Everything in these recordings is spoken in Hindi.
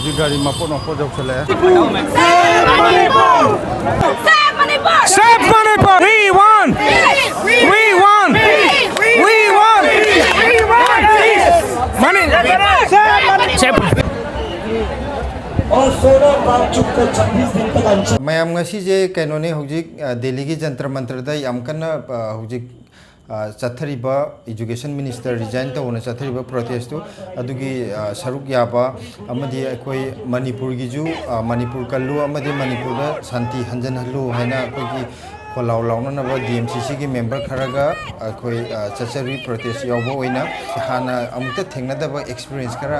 hꯧji gari mapot mapot jau chale Save Manipur! We won! We won! We won! Money! Save! और 16 काम चुप कर 26 दिन तक अनशन ma'am ngasi je kainone hojik Delhi gi jantar mantar da yam kana hojik chathariba education minister resign ta ona chathariba protest tu adugi saruk yaba amadi akoi manipur gi ju manipur kallu amadi manipur da santi hanjan hallu haina akoi gi kolau launa na ba DMCC gi member kharaga akoi chachari protest yawbo oina hana amukta thengna da ba experience kara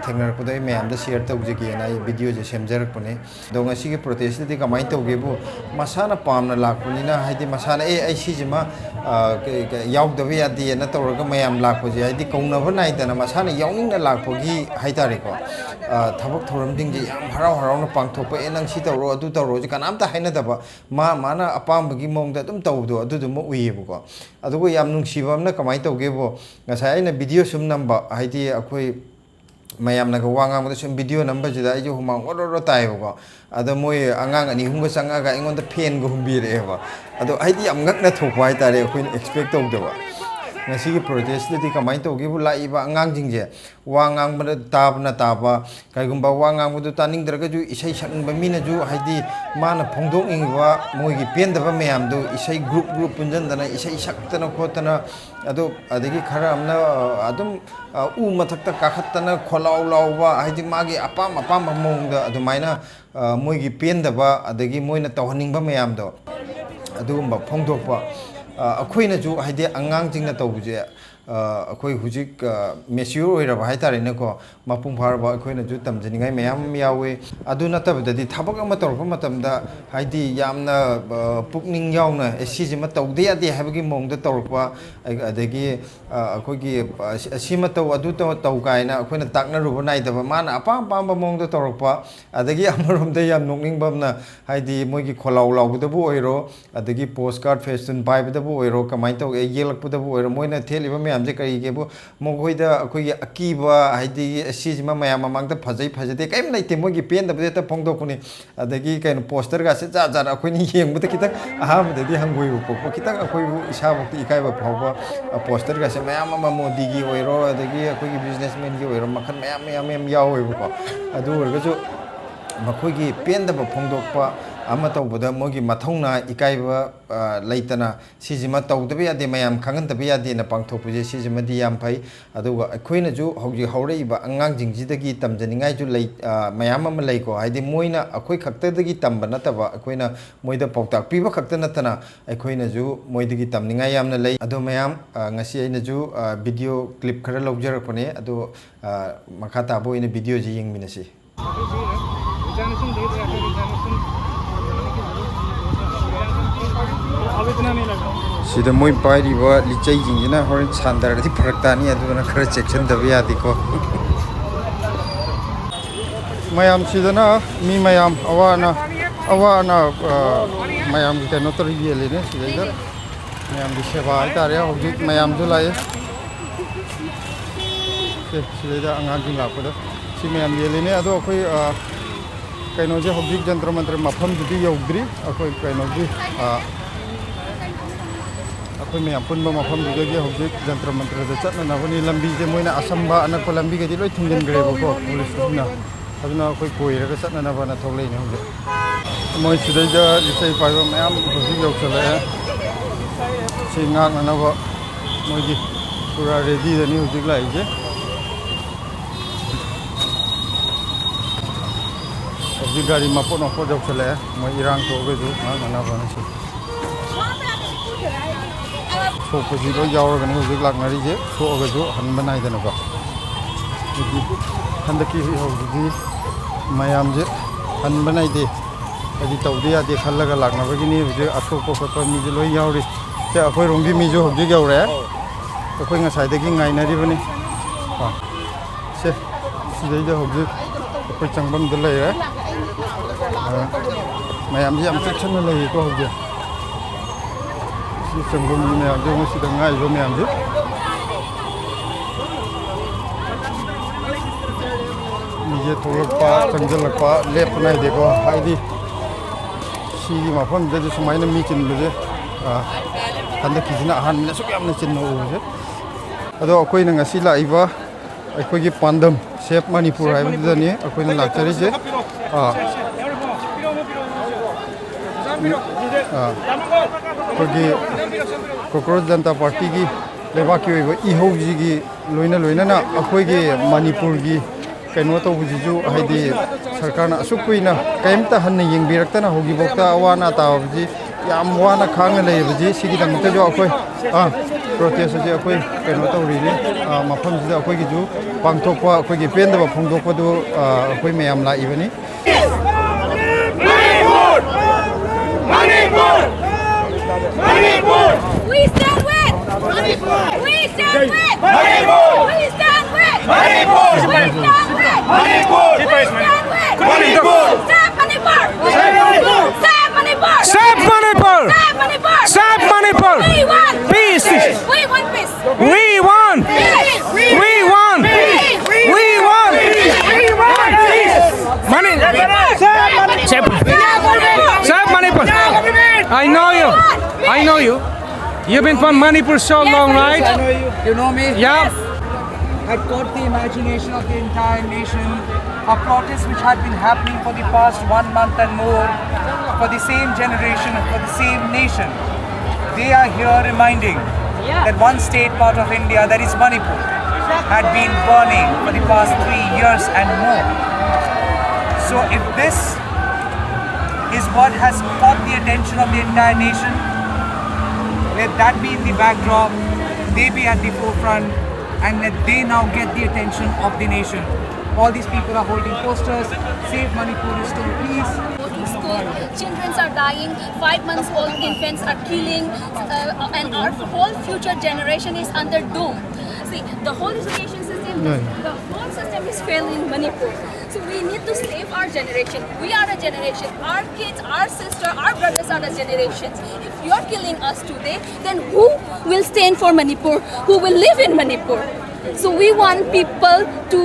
thengnar ko dai ma'am दा शेयर तौजे की ना ये वीडियो जे सेमजरक पने दो ngasi के प्रोटेस्ट दि कमाई तौगे बु मसाना पामना लाकपुनी ना हाइदि मसाना ए सी जिमा याव दबे यादि ना तौरगा मैम लाकपो जे हाइदि कौनबो नाइदना मसाना यावनिंग ना लाकपोगी हाइतारे को थबक थोरम दिंग जे याम हराव हराव ना पांगथोप ए नंग सी तौरो अदु तौरो जे कनाम ता हाइना दबा माना अपामबगी मोंग दा तुम तौदो अदु मो उइबो को अदुगो याम नुंगसिबा ना कमाई तौगे बो ngasa na video sum namba haidi akoi ma'am ना वांगा मतलब वीडियो नंबर जिदा जो हुमांग ओरो ताइबको अद मोय आंगांग अनि हुंग संगागा इंगोंद फेन गो हुंबिरेबा अदो आइदि यम ngakna थोपा हाइतारे अखोइन expect तौदबा ngasi gi protest di kamai tauge bu laiba angang jingje wangang bana tabna taba kaigumba wangang bu taning draga ju isai saknba mina ju haidi mana phongdong ingwa moi gi pendaba mayam do isai group punjan dana isai saktana khotana ado adagi khara amna adum u mathakta kakhattana kholau lauba haidi magi apam mongda adu maina moi gi pendaba adagi moina tawhaningba mayam do adugumba phongdokpa अखोइना जो हाइदे अंगांग जिंगना तौबुजे अखोइ हुजिक मेच्योर ओइरबा हाइतारेनको मपुंग फारबा अखोइना जो तमजनिगाय मयाम यावे अदु नतबददि थबक अमा तौरप मतमदा हाइदि यामना पुकनिंग यावना एसिजिमा तौदे यादे हाबगी मोंगदा तौरपा अदगी अखोइगी असिमा तौ अदु तौ कायना अखोइना ताकना रुबा नाइदबा माना अपाम पाम मोंगदा तौरपा अदगी अमरोमदा याम नोकनिंगबमना हाइदि मोइगी खोलाउ लाउबदबु ओइरो अदगी पोस्ट कार्ड फेस्टन बाइबदबु ओइरो कमाइ तौ येलकपदबु ओइरो मोइना थेलिबा मैम जे करी के बो मोगोइदा अखोइगी अकीबा हाइदि सिजिमा मैम मांगदा फजदे कैम लाइते मोइगी पेनदबदे त फोंगदोकुनी अदगी कैन पोस्टर गासे जा जा अखोइनी येंगबदा किता अहामददि हंगोइबो पोको किता अखोइबु इसाबक्ति इकाइबा फावबा पोस्टर गासे मैम मोदीगी ओइरो अदगी अखोइगी बिजनेसमैन गी ओइरो मखन मैम यावइबो को अदु ओरगजु मखोइगी पेनदबा फोंगदोकपा अमा तौबदा मोगी मथौना इकाइबा लैतना सिजिमा तौदबे यादे मयाम खंगनदबे यादे ना पांगथोपुजे सिजिमादि याम फै अदुगा अखोइना जु हौजि हौरइबा अंगांग जिंगजिदगी तमजनिंगाय जु लै मयाम अमा लैको हाइदि मोइना अखोइ खक्तदगी तंबा नतबा अखोइना मोइदा पौताक पिबा खक्ता नतना अखोइना जु मोइदगी तमनिंगाय यामना लै अदो मयाम ngasi aina ju video clip khara lawjarapane ado makha tabo ina video ji yingminasi सिदा मोइ पाइरिबा लिचै जिंजना हरन सानदारदि फरकतानी अदुना खरा सेक्शन दबे यादिको मयाम सिदना मी मयाम अवाना मयाम की कनो तर येलेने सिदा मयाम की सेवा आइतारे हौजिक मयाम जो लाए सिदा अंगां जिं लापदा सि मयाम येलेने अदो अखोइ कनो जे हौजिक जंत्र मंत्र मफम जुदि यौद्रि अखोइ कनो जी अखोइ मैम पुनबा मफम दुगे हौजिक जंत्र मंत्र द चटनाबनि लंबी जे मोइना असंबा अनक लंबी गदि लोइ थुंजनग्रेबको पुलिसना अदुना अखोइ कोइरगा चटनाबना थोगलेने हौजिक मोइ सिदैदा लिचै पाइबा मैम हौजिक यौचले सि ngananaba मोइगी पूरा रेडी दनि हौजिक लाइजे हौजिक गाड़ी मपot मपot यौचले मोइ इरांग थोगजु ngananaba नसि सोपजी लो यावरगनि हौजिक लाकनारिजे सोअगजु हनबा नाइदनबा हंदकी हौजिक मयामजे हनबा नाइदे अदि तौदे यादे खल्लगा लाकनाबगिनि हौजिक अथोप खप मिजे लो यावरि से अखोइ रोंबि मिजो हौजिक यावरे अखोइ ngसाइदगी ngaइनारिबनि से सिदैदा हौजिक अखोइ चंगबम द लैरे मयामजे याम सेक्शन लैको हौजिक संगम में आगे वो सिदंगा इबो में आगे ये थोलक्पा चंगजलक्पा लेपना देखो हाइदी सिगी मफम जदि सुमाइना मी चिनबजे हंदक किजना अहानमिना सुक यामना चिन्नो उबजे अदो अखोइना ngasi लाइबा अखोइगी पांदम सेफ मणिपुर हाइबदनी अखोइना लाक्चरिजे अखोइगी कोक्रोच जनता पार्टी की लेबाकी ओइबा इहौजिगी लोइना लोइना अखोइगी मणिपुर की कहीं तौबू है सरकार असुकुना कईमत हन येंबीरक्तना होगिबोक्ता अवाना ताबजी याम वाना खांग लेबजी सिगिदमक्तजो अखोय प्रोटेस्ट से अखोय कहीं तौरीने मफमसिदा अखोयगिजु पांथोकपा अखोयगी पेंदबा फोंदोकपदु अखोय मयाम लाइबनी We stand with Manipur. We stand with Manipur. We stand with Manipur. We stand with Manipur. We stand with Manipur. Save Manipur. Save Manipur. Save Manipur. Save Manipur! Save Manipur. Save Manipur! We want Peace! We want peace. We want! Peace. We want! We want! Peace. Save Manipur! I know you. I know you. You've been from Manipur so long, right? I know you. You know me? Yeah. Had caught the imagination of the entire nation. A protest which had been happening for the past 1 month and more, for the same generation, for the same nation. They are here reminding that one state part of India, that is Manipur, had been burning for the past 3 years and more. So if this is what has caught the attention of the entire nation, let that be in the backdrop, they be at the forefront, and let they now get the attention of the nation. All these people are holding posters, Save Manipur, Restore Peace. School, children are dying, 5 months old infants are killing, and our whole future generation is under doom. See, the whole education system, the whole system is failing Manipur. So we need to save our generation. We are a generation. Our kids, our sister, our brothers are the generations. If you are killing us today, then who will stand for Manipur? Who will live in Manipur? So we want people to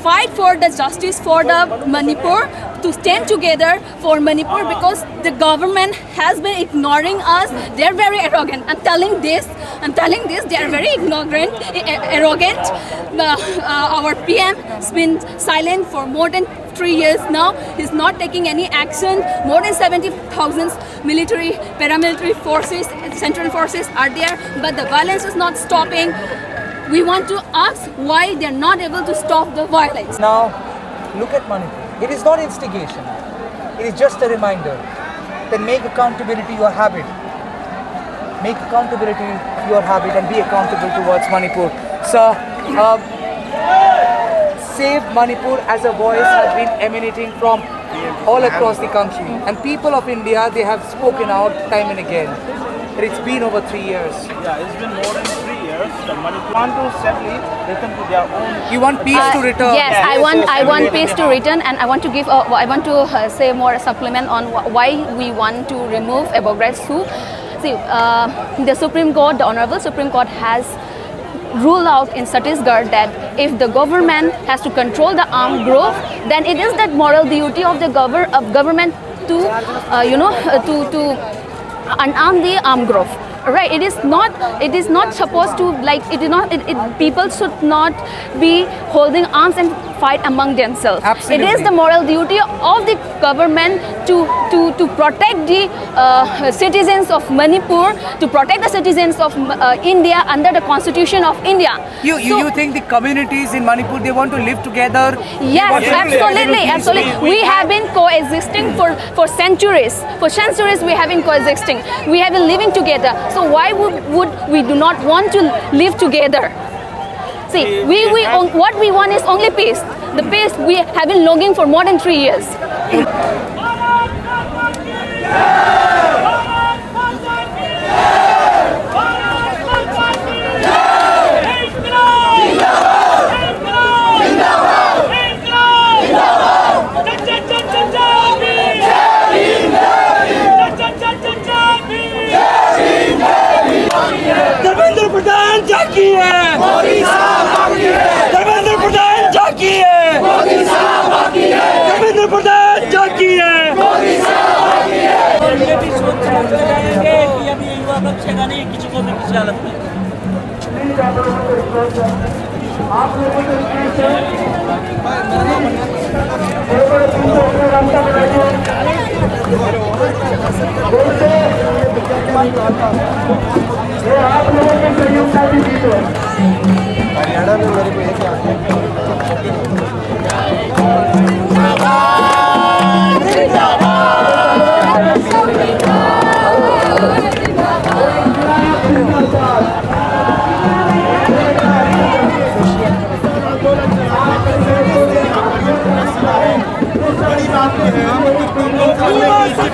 fight for the justice for the Manipur, to stand together for Manipur, because the government has been ignoring us. They're very arrogant. I'm telling this, they're very arrogant. Our PM has been silent for more than 3 years now. He's not taking any action. More than 70,000 military, paramilitary forces, central forces are there, but the violence is not stopping. We want to ask why they're not able to stop the violence. Now, look at Manipur. It is not instigation. It is just a reminder that make accountability your habit. Make accountability your habit and be accountable towards Manipur. So, Save Manipur as a voice has been emanating from all across the country. And people of India, they have spoken out time and again. But it's been over 3 years. Yeah, it's been more than 3 years. The Manipur want to sadly return to their own. You want peace to return? Yes, I want peace to return, and I want to give. I want to say more supplement on why we want to remove Abograd Su. See, the Supreme Court, the Honorable Supreme Court has ruled out in Chhattisgarh that if the government has to control the armed group, then it is that moral duty of the government to, to unarm the armed group. Right, it is not supposed to, like, people should not be holding arms and fight among themselves. Absolutely. It is the moral duty of the government to protect the citizens of Manipur, to protect the citizens of India under the Constitution of India. You think the communities in Manipur, they want to live together? Yes, absolutely. We have been coexisting for centuries. For centuries we have been coexisting. We have been living together. So why would we do not want to live together? See, what we want is only peace. The peace we have been longing for more than 3 years. Dharmendra Pradhan जागी है, मोदी साहब बाकी है। धर्मेंद्र प्रधान जागी है, मोदी साहब हरियाणा में मेरे को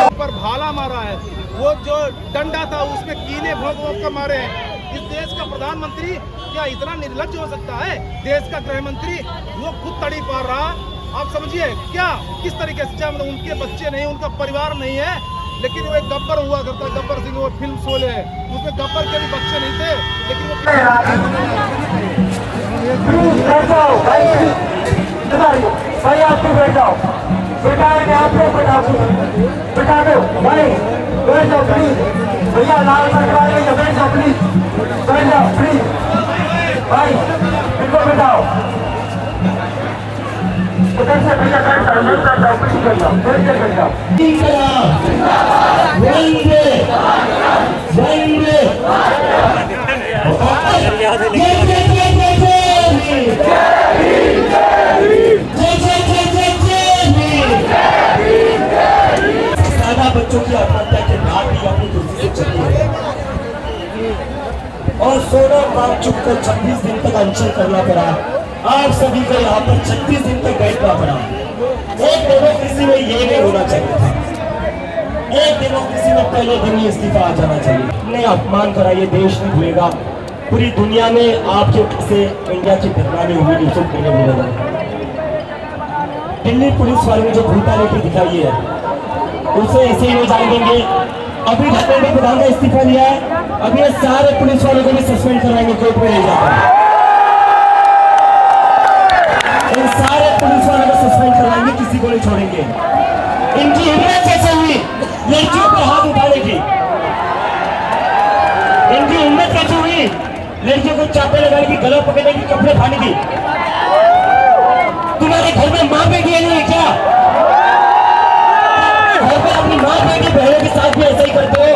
एक पर भाला मारा है, वो जो डंडा था उसमें कीले भोंक भोंक कर मारे हैं। इस देश का प्रधानमंत्री क्या इतना निर्लज्ज हो सकता है? देश का गृह मंत्री वो खुद तड़ी पार रहा। आप समझिए क्या किस तरीके से, चाहे उनके बच्चे नहीं, उनका परिवार नहीं है, लेकिन वो एक गब्बर हुआ करता, गब्बर सिंह, वो फिल्म शोले है, उसमें गब्बर के भी बच्चे नहीं थे, लेकिन वो भाई आप भी बैठ जाओ, बैठा है आप लोग बैठा दो भाई, बैठ जाओ प्लीज भैया, लाल सरकार बैठ जाओ प्लीज, बैठ जाओ प्लीज भाई, इनको बैठाओ, उधर से भैया बैठ जाओ, प्लीज बैठ जाओ, बैठ जाओ। बच्चों की आत्महत्या के बाद भी अपनी कुर्सी से चली है और सोना मांग चुककर 26 दिन तक अनशन करना पड़ा। आप सभी को यहाँ पर 36 दिन तक बैठना पड़ा। एक डेमोक्रेसी में ये नहीं होना चाहिए था। एक डेमोक्रेसी में पहले दिन ही इस्तीफा आ जाना चाहिए। ने अपमान करा, ये देश नहीं भूलेगा। पूरी दुनिया में आपके से इंडिया की बदनामी होगी, यूसुफ को नहीं मिलेगा। दिल्ली पुलिस वालों ने जो ब्रूटैलिटी दिखाई है उसे ऐसे ही नहीं जाने देंगे। अभी धर्मेंद्र प्रधान का इस्तीफा दिया है, अभी ये सारे पुलिस वालों को भी सस्पेंड करवाएंगे, कोर्ट में ले जाकर इन सारे पुलिस वालों को सस्पेंड करवाएंगे, किसी को नहीं छोड़ेंगे। इनकी हिम्मत कैसे हुई लड़कियों पर हाथ उठाने की? इनकी हिम्मत कैसे हुई लड़कियों को चापे लगाने की, गला पकड़ने की, कपड़े फाड़ने की? तुम्हारे घर में माँ बेटी नहीं है क्या? घर पे अपनी माँ बेटी बहनों के साथ भी ऐसा ही करते हो?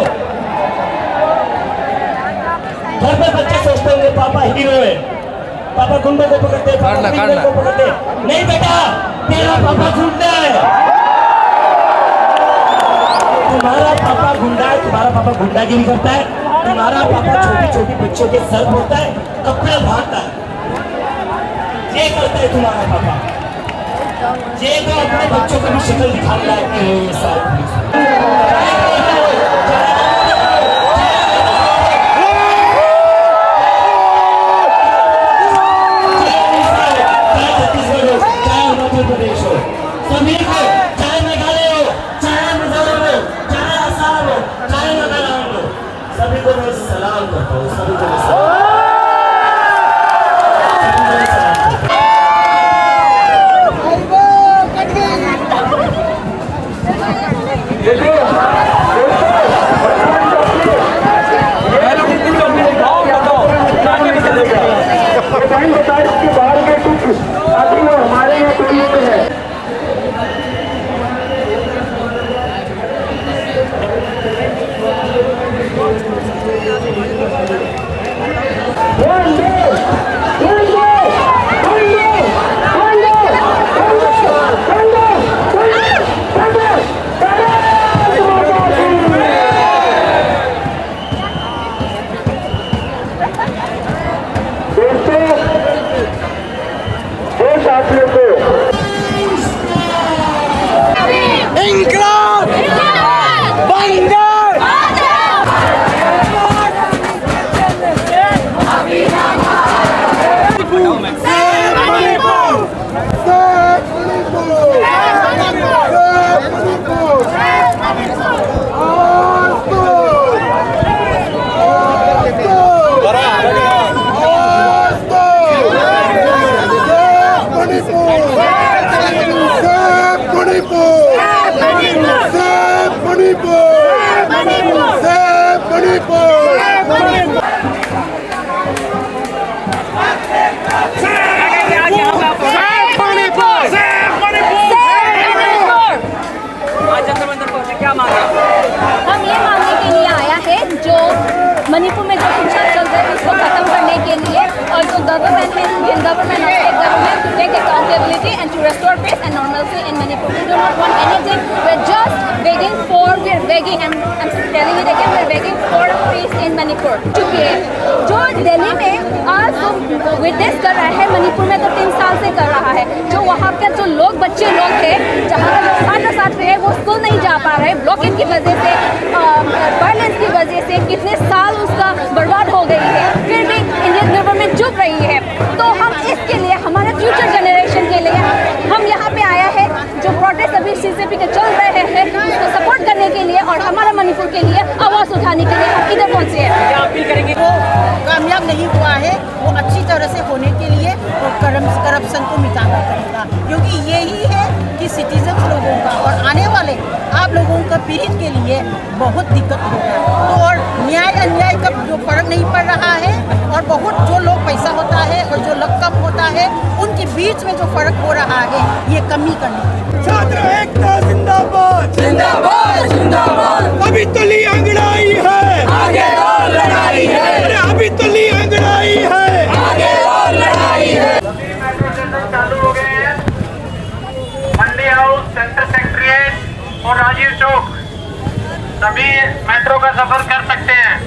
घर पे बच्चे सोचते होंगे पापा हीरो है, पापा गुंडों को पकड़ते, पापा क्रिमिनल को पकड़ते। नहीं बेटा, तेरा पापा गुंडा है। तुम्हारा पापा गुंडा है, तुम्हारा पापा गुंडागिरी करता है, तुम्हारा पापा छोटी छोटी बच्चों के सर फोड़ता है, कपड़े फाड़ता है, ये करता है तुम्हारा पापा। ये तो अपने बच्चों को भी शक्ल दिखाने लायक नहीं है ये सारे पुलिस। चाहे छत्तीसगढ़ हो, चाहे अरुणाचल प्रदेश हो, सभी को, चाहे मेघालय हो, चाहे मिजोरम हो, चाहे असम हो, चाहे नागालैंड हो, सभी को मैं सलाम करता हूँ, सभी को मैं सलाम। Manipur! मणिपुर में जो कुछ चल रहा है उसको खत्म करने के लिए और जो गवर्नमेंट है, इंडियन गवर्नमेंट और state government to take accountability and to restore peace and normalcy in Manipur. We do not want anything. We're just begging for, we're begging, and I'm telling it again, we're begging for peace in Manipur. चुकी है जो दिल्ली में आज जो विटनेस कर रहा है, मणिपुर में तो 3 साल से कर रहा है. जो वहाँ के जो लोग बच्चे लोग थे, जहाँ का जो छात्र है वो स्कूल नहीं जा पा रहे, ब्लॉकेज की वजह से, वायलेंस की वजह से कितने साल उसका बर्बाद हो गई है, फिर भी इंडियन गवर्नमेंट चुप रही है. तो हम इसके लिए, हमारे फ्यूचर जनरेशन के लिए हम यहाँ पे आया है. जो प्रोटेस्ट अभी CCP के चल रहे हैं उसको सपोर्ट करने के लिए और हमारा मणिपुर के लिए आवाज़ उठाने के लिए हम इधर पहुँचे हैं. अपील करेंगे वो कामयाब नहीं हुआ है, वो अच्छी तरह से होने के लिए और करप्शन को मिटाना पड़ेगा, क्योंकि यही है कि सिटीजन्स लोगों का और आने वाले आप लोगों का पीढ़ी के लिए बहुत दिक्कत होगा. तो और न्याय अन्याय का जो फर्क नहीं पड़ रहा है और बहुत जो लोग पैसा होता है और जो लोग कम होता है उनके बीच में जो फर्क हो रहा है ये कमी करने के लिए. छात्र एकता जिंदाबाद जिंदाबाद जिंदाबाद. अभी तो ली अंगड़ाई है, आगे और लड़ाई है. अरे अभी तो ली अंगड़ाई है, आगे और लड़ाई है. सभी मेट्रो स्टेशन चालू हो गए हैं. मंडी हाउस, सेंट्रल सेक्रेटरीट और राजीव चौक सभी मेट्रो का सफर कर सकते हैं.